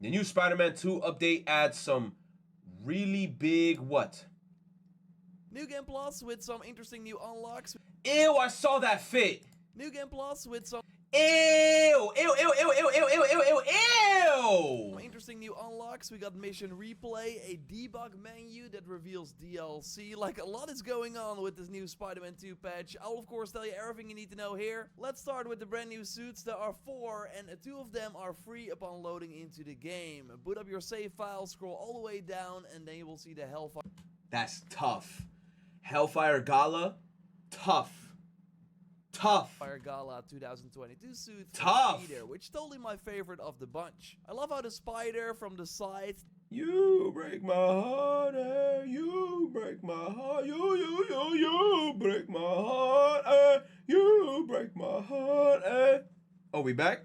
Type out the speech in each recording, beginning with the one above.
The new Spider-Man 2 update adds some really big what? New Game Plus with some interesting new unlocks. Ew, I saw that fit. New Game Plus with some Ew, ew, ew, ew, ew, ew, ew, ew, ew, ew. interesting new unlocks. We got mission replay, a debug menu that reveals DLC. Like, a lot is going on with this new Spider-Man 2 patch. I'll of course tell you everything you need to know here. Let's start with the brand new suits. There are 4 and 2 of them are free upon loading into the game. Boot up your save file, scroll all the way down, and then you will see the Hellfire. That's tough. Hellfire Gala, tough. Tough. Fire Gala 2022 suit for Tough. Peter, which is totally my favorite of the bunch. I love how the spider from the side. You break my heart, eh? You break my heart. You break my heart, eh? You break my heart, eh? Oh, we back?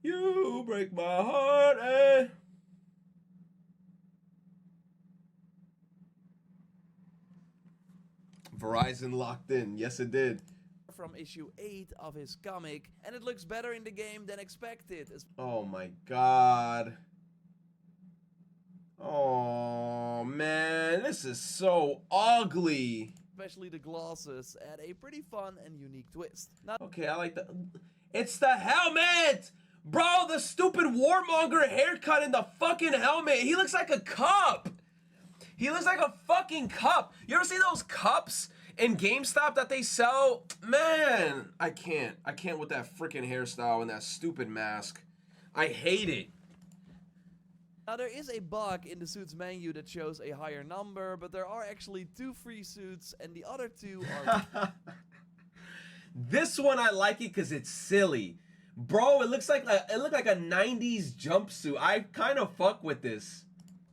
You break my heart, eh? Verizon locked in. Yes, it did. From issue 8 of his comic, and it looks better in the game than expected. Oh my god. Oh man, this is so ugly. Especially the glasses add a pretty fun and unique twist. Now, Okay, I like the... It's the helmet! Bro, the stupid warmonger haircut in the fucking helmet. He looks like a cup. He looks like a fucking cup. You ever see those cups in GameStop that they sell? Man, I can't. I can't with that freaking hairstyle and that stupid mask. I hate it. now there is a bug in the suits menu that shows a higher number, but there are actually 2 free suits and the other 2 are... This one I like it because it's silly. Bro, it looks like it looked like a 90s jumpsuit. I kind of fuck with this.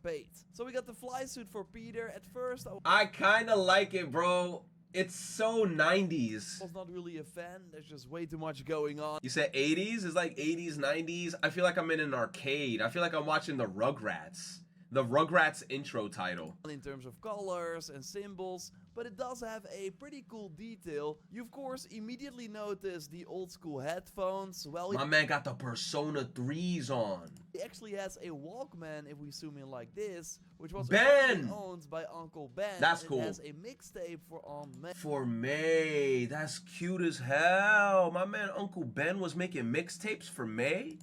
paid. So we got the fly suit for Peter. At first I kind of like it, bro. It's so 90s. was not really a fan. There's just way too much going on. You said 80s? It's like 80s, 90s. I feel like I'm in an arcade. I feel like I'm watching the Rugrats. The Rugrats intro title. In terms of colors and symbols, but it does have a pretty cool detail. You of course immediately notice the old school headphones. Well, My man got the Persona 3s on. he actually has a Walkman, if we zoom in like this, which was Ben! originally owned by Uncle Ben. That's and cool. It has a mixtape for Aunt May. For May. That's cute as hell. My man Uncle Ben was making mixtapes for May.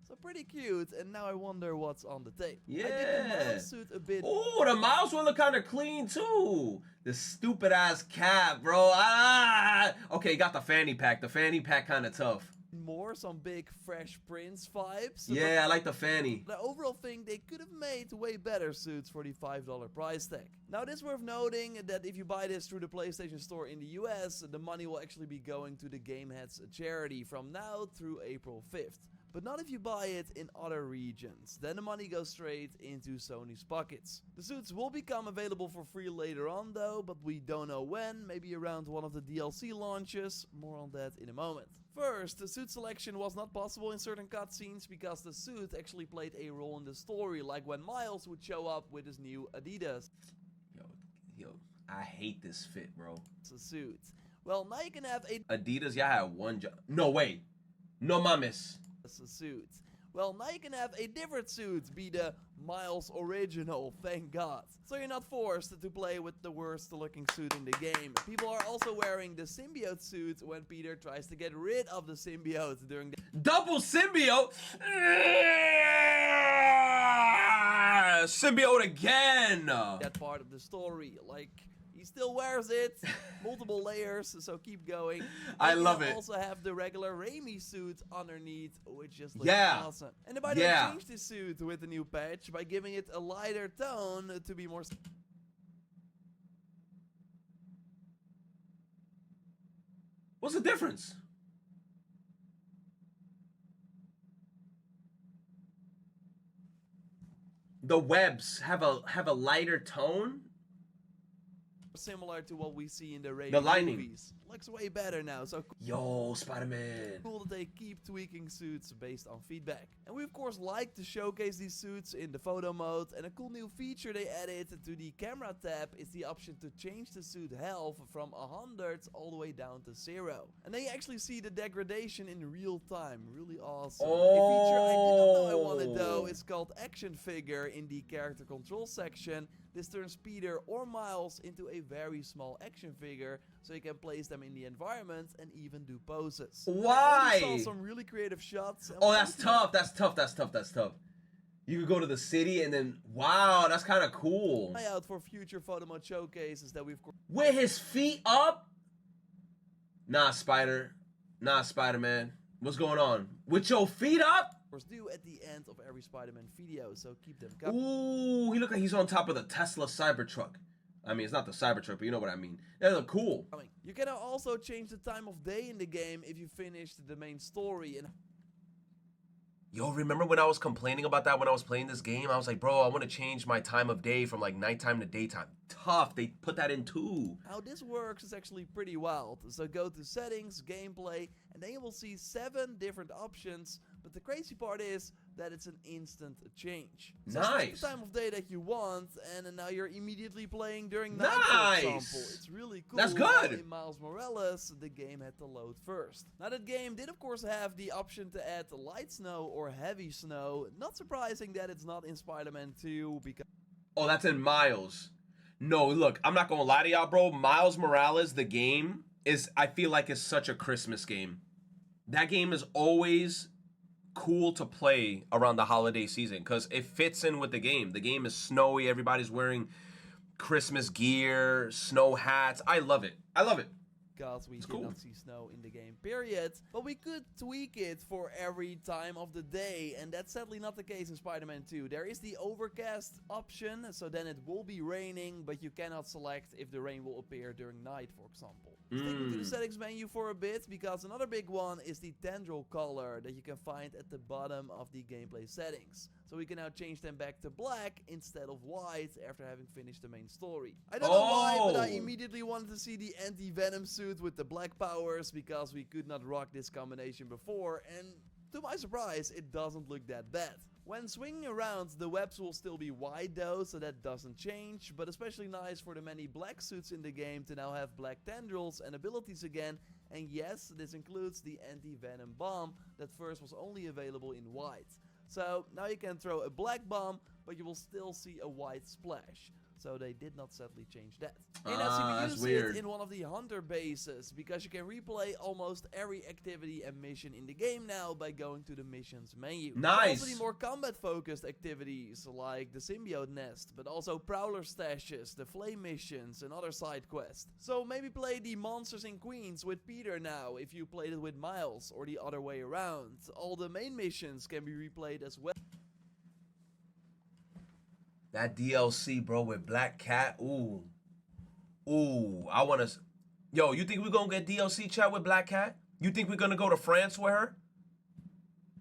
So pretty cute, and now I wonder what's on the tape. I Yeah. did the Miles suit a bit. Oh, the mouse one look kind of clean too. The stupid ass cap, bro. Ah. Okay, got the fanny pack. The fanny pack kind of tough. More some big Fresh Prince vibes. Yeah, I like the fanny. The overall thing, they could have made way better suits for the $5 price tag. Now it is worth noting that if you buy this through the PlayStation Store in the US, the money will actually be going to the Gameheads charity from now through April 5th. But not if you buy it in other regions. Then the money goes straight into Sony's pockets. The suits will become available for free later on though, but we don't know when, maybe around one of the DLC launches. More on that in a moment. First, the suit selection was not possible in certain cutscenes because the suit actually played a role in the story, like when Miles would show up with his new Adidas. Yo, I hate this fit, bro. It's a suit. Well, now you can have a Adidas, y'all had one job. No, wait. No mames. a suit. Well, now you can have a different suit, be the Miles original, thank God. So you're not forced to play with the worst looking suit in the game. People are also wearing the symbiote suit when Peter tries to get rid of the symbiote during the Double symbiote. Symbiote again. that part of the story. Like, he still wears it, multiple layers, so keep going. I And love you it. also have the regular Raimi suit underneath, which just looks Yeah. awesome. And the Spider Yeah. changed the suit with the new patch by giving it a lighter tone to be more... What's the difference? The webs have a lighter tone. similar to what we see in the Raimi The lining. movies. Looks way better now, so Yo, Spider-Man. cool that they keep tweaking suits based on feedback. And we of course like to showcase these suits in the photo mode, and a cool new feature they added to the camera tab is the option to change the suit health from 100 all the way down to 0. And then you actually see the degradation in real time, really awesome. A feature I did not know I called Action Figure in the character control section. This turns Peter or Miles into a very small action figure, so you can place them in the environment and even do poses. Why? I already saw some really creative shots. And Oh, that's tough. That's tough. That's tough. That's tough. You could go to the city and then, wow, that's kind of cool. Eye out for future photo mode showcases that we've... With his feet up? Nah, Spider. Nah, Spider-Man. What's going on? With your feet up? do at the end of every Spider-Man video, so keep them coming. Ooh, he look like he's on top of the Tesla Cybertruck. I mean, it's not the Cybertruck, but you know what I mean. They look cool. You can also change the time of day in the game if you finished the main story. And yo, remember when I was complaining about that when I was playing this game? I was like, bro, I want to change my time of day from like nighttime to daytime. Tough, they put that in too. How this works is actually pretty wild. So go to settings, gameplay, and then you will see 7 different options. But the crazy part is that it's an instant change. So nice. The time of day that you want, and now you're immediately playing during night, nice. for example. It's really cool. That's good. In Miles Morales, the game had to load first. Now that game did of course have the option to add light snow or heavy snow. Not surprising that it's not in Spider-Man 2 because... Oh, that's in Miles. No, look, I'm not gonna lie to y'all, bro. Miles Morales, the game, I feel like it's such a Christmas game. That game is always cool to play around the holiday season because it fits in with the game. The game is snowy. Everybody's wearing Christmas gear, snow hats. I love it. I love it. Because we did not see snow in the game, period. But we could tweak it for every time of the day, and that's sadly not the case in Spider-Man 2. There is the overcast option, so then it will be raining, but you cannot select if the rain will appear during night, for example. Sticking to the settings menu for a bit, because another big one is the Tendril color that you can find at the bottom of the gameplay settings. So we can now change them back to black instead of white after having finished the main story. I don't know why, but I immediately wanted to see the anti-venom suit with the black powers because we could not rock this combination before, and to my surprise, it doesn't look that bad. When swinging around, the webs will still be wide though, so that doesn't change, but especially nice for the many black suits in the game to now have black tendrils and abilities again. And yes, this includes the anti-venom bomb that first was only available in white. So now you can throw a black bomb, but you will still see a white splash. So they did not sadly change that. And as you use it in one of the hunter bases, because you can replay almost every activity and mission in the game now by going to the missions menu. Nice. Also the more combat focused activities like the symbiote nest, but also prowler stashes, the flame missions and other side quests. So maybe play the monsters in Queens with Peter now if you played it with Miles, or the other way around. All the main missions can be replayed as well. That DLC, bro, with Black Cat, ooh. Ooh, I want to... Yo, you think we're going to get DLC chat with Black Cat? You think we're going to go to France with her?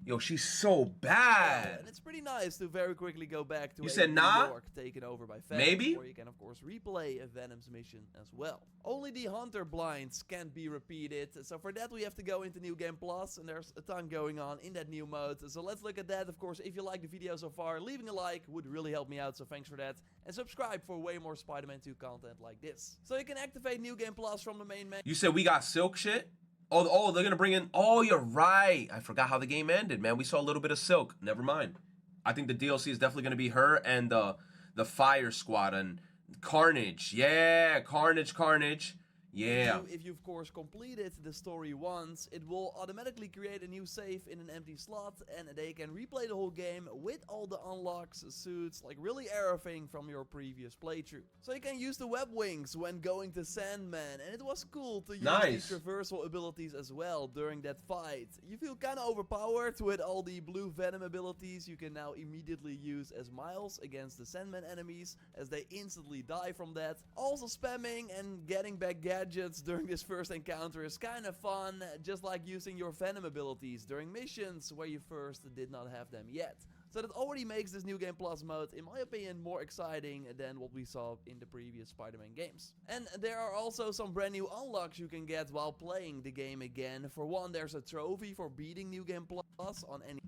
Yo, she's so bad. And it's pretty nice to very quickly go back to New York taken over by Venom. Maybe? Or you can of course replay a Venom's mission as well. Only the hunter blinds can't be repeated, so for that we have to go into New Game Plus, and there's a ton going on in that new mode. So let's look at that. Of course, if you like the video so far, leaving a like would really help me out, so thanks for that. And subscribe for way more Spider-Man 2 content like this. So you can activate New Game Plus from the main menu. You said we got Silk shit? Oh, they're going to bring in... Oh, you're right. I forgot how the game ended, man. We saw a little bit of Silk. Never mind. I think the DLC is definitely going to be her and the Fire Squad and Carnage. Yeah, Carnage. Yeah. If you of course completed the story once, it will automatically create a new save in an empty slot, and they can replay the whole game with all the unlocks, suits, like really everything from your previous playthrough. So you can use the web wings when going to Sandman, and it was cool to use the traversal abilities as well during that fight. You feel kinda overpowered with all the blue Venom abilities you can now immediately use as Miles against the Sandman enemies, as they instantly die from that. Also spamming and getting back gadgets during this first encounter is kind of fun, just like using your Venom abilities during missions where you first did not have them yet. So that already makes this New Game Plus mode, in my opinion, more exciting than what we saw in the previous Spider-Man games. And there are also some brand new unlocks you can get while playing the game again. For one, there's a trophy for beating New Game Plus on any...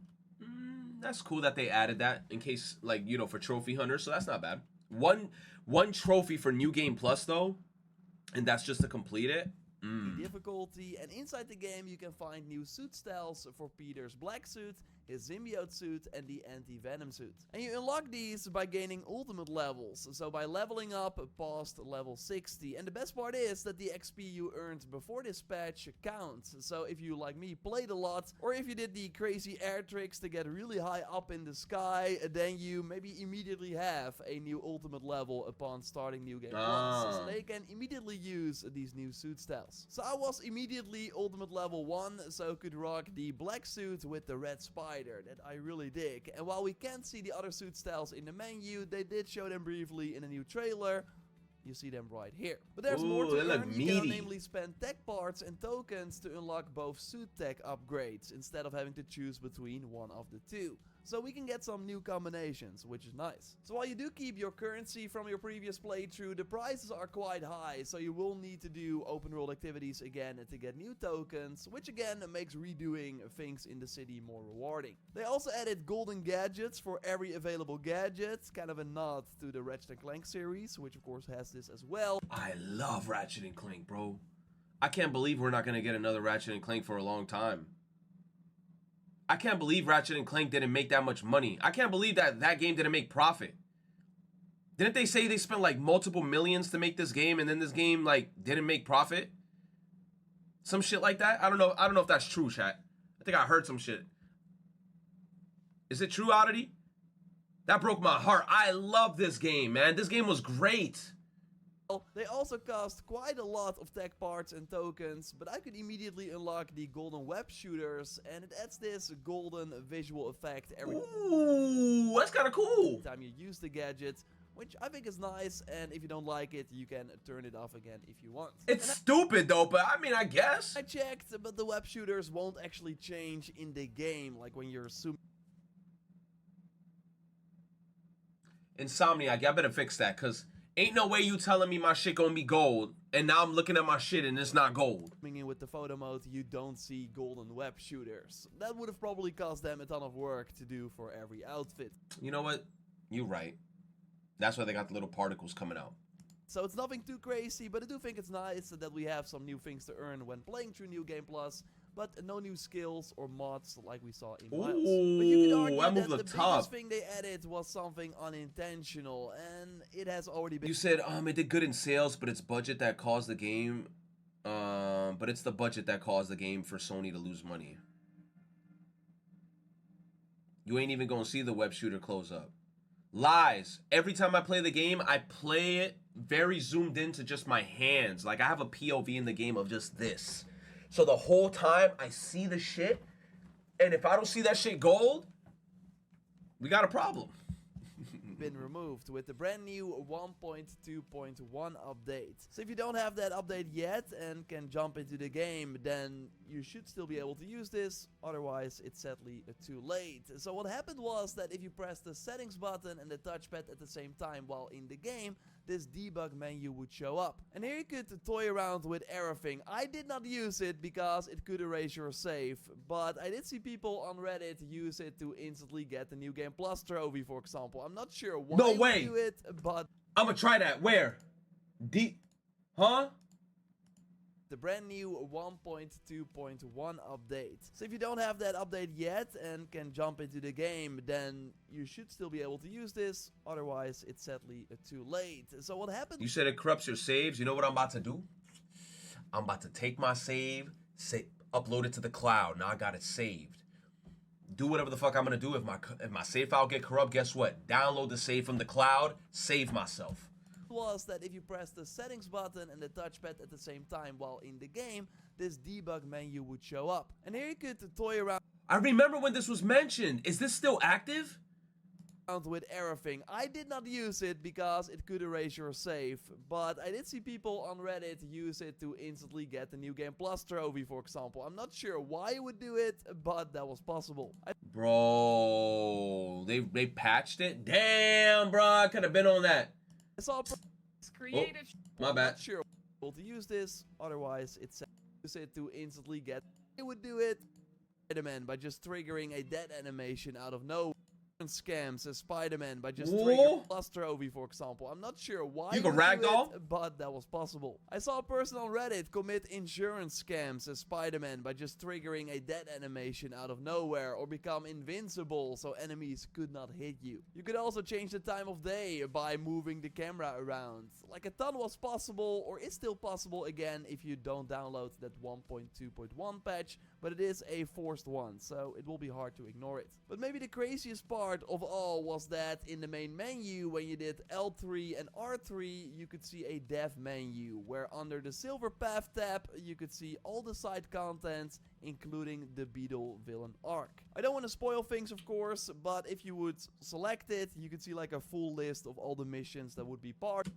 That's cool that they added that in case, like, you know, for trophy hunters, so that's not bad. One trophy for New Game Plus, though, and that's just to complete it. Difficulty, and inside the game you can find new suit styles for Peter's black suit, his symbiote suit, and the anti-venom suit. And you unlock these by gaining ultimate levels, so by leveling up past level 60. And the best part is that the XP you earned before this patch counts. So if you, like me, played a lot, or if you did the crazy air tricks to get really high up in the sky, then you maybe immediately have a new ultimate level upon starting New Game Plus. So they can immediately use these new suit styles. So I was immediately ultimate level 1, so could rock the black suit with the red spider that I really dig. And while we can't see the other suit styles in the menu, they did show them briefly in a new trailer. You see them right here. But there's more to earn. You can namely spend tech parts and tokens to unlock both suit tech upgrades instead of having to choose between one of the two. So we can get some new combinations, which is nice. So while you do keep your currency from your previous playthrough, the prices are quite high, so you will need to do open world activities again to get new tokens, which again makes redoing things in the city more rewarding. They also added golden gadgets for every available gadget, kind of a nod to the Ratchet & Clank series, which of course has this as well. I love Ratchet & Clank, bro. I can't believe we're not going to get another Ratchet & Clank for a long time. I can't believe Ratchet & Clank didn't make that much money. I can't believe that that game didn't make profit. Didn't they say they spent like multiple millions to make this game and then this game like didn't make profit? Some shit like that? I don't know if that's true, chat. I think I heard some shit. Is it true, Oddity? That broke my heart. I love this game, man. This game was great. They also cost quite a lot of tech parts and tokens, but I could immediately unlock the golden web shooters, and it adds this golden visual effect every that's kind of cool. time you use the gadget, which I think is nice, and if you don't like it, you can turn it off again if you want. It's stupid though, but I mean, I guess. I checked, but the web shooters won't actually change in the game, like when you're zooming. Insomniac, y'all better fix that, because ain't no way you telling me my shit gonna be gold, and now I'm looking at my shit and it's not gold. In with the photo mode, you don't see golden web shooters. That would have probably cost them a ton of work to do for every outfit. You know what? You're right. That's why they got the little particles coming out. So it's nothing too crazy, but I do think it's nice that we have some new things to earn when playing through New Game Plus, but no new skills or mods like we saw in Miles. But you could argue that the biggest thing they added was something unintentional, and it has already been. You said it did good in sales, but it's budget that caused the game. But it's the budget that caused the game for Sony to lose money. You ain't even gonna see the web shooter close up. Lies. Every time I play the game, I play it very zoomed into just my hands. Like I have a POV in the game of just this. So the whole time I see the shit, and if I don't see that shit gold, we got a problem. Been removed with the brand new 1.2.1 update. So if you don't have that update yet and can jump into the game, then you should still be able to use this, otherwise it's sadly too late. So what happened was that if you press the settings button and the touchpad at the same time while in the game, this debug menu would show up. And here you could toy around with everything. I did not use it because it could erase your save, but I did see people on Reddit use it to instantly get the New Game Plus trophy, for example. I'm not sure why no way. you do it, but I'm gonna try that. Where? Huh? The brand new 1.2.1 update. So if you don't have that update yet and can jump into the game, then you should still be able to use this, otherwise it's sadly too late. So what happened? You said it corrupts your saves. You know what I'm about to do? I'm about to take my save, upload it to the cloud. Now I got it saved. Do whatever the fuck I'm gonna do. If my save file get corrupt, guess what? Download the save from the cloud, save myself. Was that if you press the settings button and the touchpad at the same time while in the game, this debug menu would show up. And here you could toy around. I remember when this was mentioned. Is this still active? With everything. I did not use it because it could erase your save, but I did see people on Reddit use it to instantly get the New Game Plus trophy, for example. I'm not sure why you would do it, but that was possible. Bro, they patched it? Damn, bro, I could have been on that. I saw creative. My bad. Not sure able to use this, otherwise it's use it to instantly get. It would do it, Spider-Man, by just triggering a dead animation out of nowhere. scams as Spider-Man by just Whoa. triggering plus trophy, for example. I'm not sure why You can would do ragdoll? it, but that was possible. I saw a person on Reddit commit insurance scams as Spider-Man by just triggering a death animation out of nowhere or become invincible so enemies could not hit you. You could also change the time of day by moving the camera around. Like a ton was possible, or is still possible again if you don't download that 1.2.1 patch, but it is a forced one, so it will be hard to ignore it. But maybe the craziest part of all was that in the main menu, when you did L3 and R3, you could see a dev menu, where under the silver path tab, you could see all the side contents, including the Beetle villain arc. I don't want to spoil things, of course, but if you would select it, you could see like a full list of all the missions that would be part.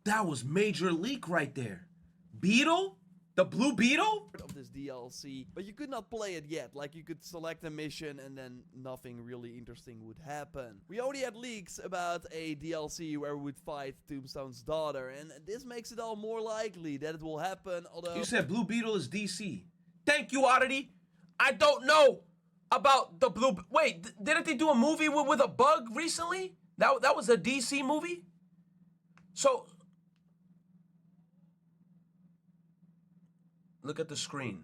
That was major leak right there. Beetle? The blue beetle? Of this DLC, but you could not play it yet. Like, you could select a mission and then nothing really interesting would happen. We already had leaks about a DLC where we would fight Tombstone's daughter, and this makes it all more likely that it will happen, although... You said blue beetle is DC. Thank you, Oddity. I don't know about the blue... Wait, didn't they do a movie with a bug recently? That was a DC movie? So... Look at the screen.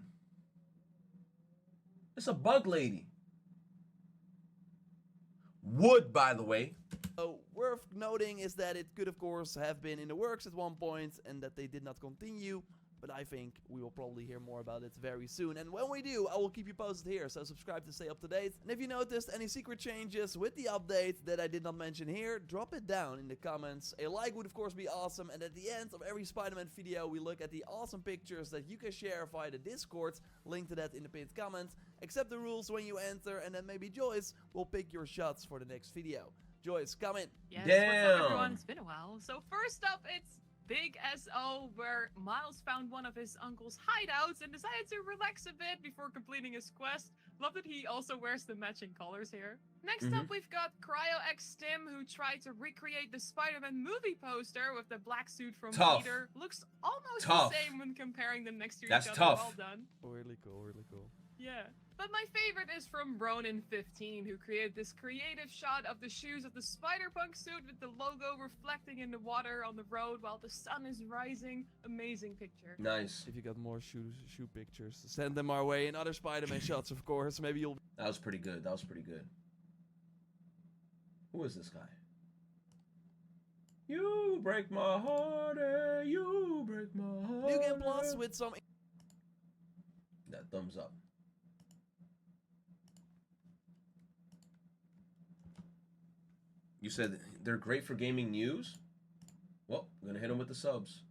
It's a bug lady. Wood, by the way. Worth noting is that it could, of course, have been in the works at one point and that they did not continue. But I think we will probably hear more about it very soon. And when we do, I will keep you posted here, so subscribe to stay up to date. And if you noticed any secret changes with the update that I did not mention here, drop it down in the comments. A like would of course be awesome. And at the end of every Spider-Man video, we look at the awesome pictures that you can share via the Discord. Link to that in the pinned comment. Accept the rules when you enter, and then maybe Joyce will pick your shots for the next video. Joyce, come in. Yes, Damn. what's up, everyone? It's been a while. So first up, it's Big SO, where Miles found one of his uncle's hideouts and decided to relax a bit before completing his quest. Love that he also wears the matching colors here. Next up, we've got Cryo X Tim, who tried to recreate the Spider-Man movie poster with the black suit from Tough. Peter. Looks almost Tough. the same when comparing them next to That's each other. tough. Well done. Really cool, really cool. Yeah. But my favorite is from Ronin15, who created this creative shot of the shoes of the Spider-Punk suit with the logo reflecting in the water on the road while the sun is rising. Amazing picture. Nice. If you got more shoe pictures, send them our way, and other Spider-Man shots, of course. Maybe you'll... That was pretty good. That was pretty good. Who is this guy? You break my heart, you break my heart. New Game Plus with some... That thumbs up. You said they're great for gaming news? Well, I'm gonna hit them with the subs.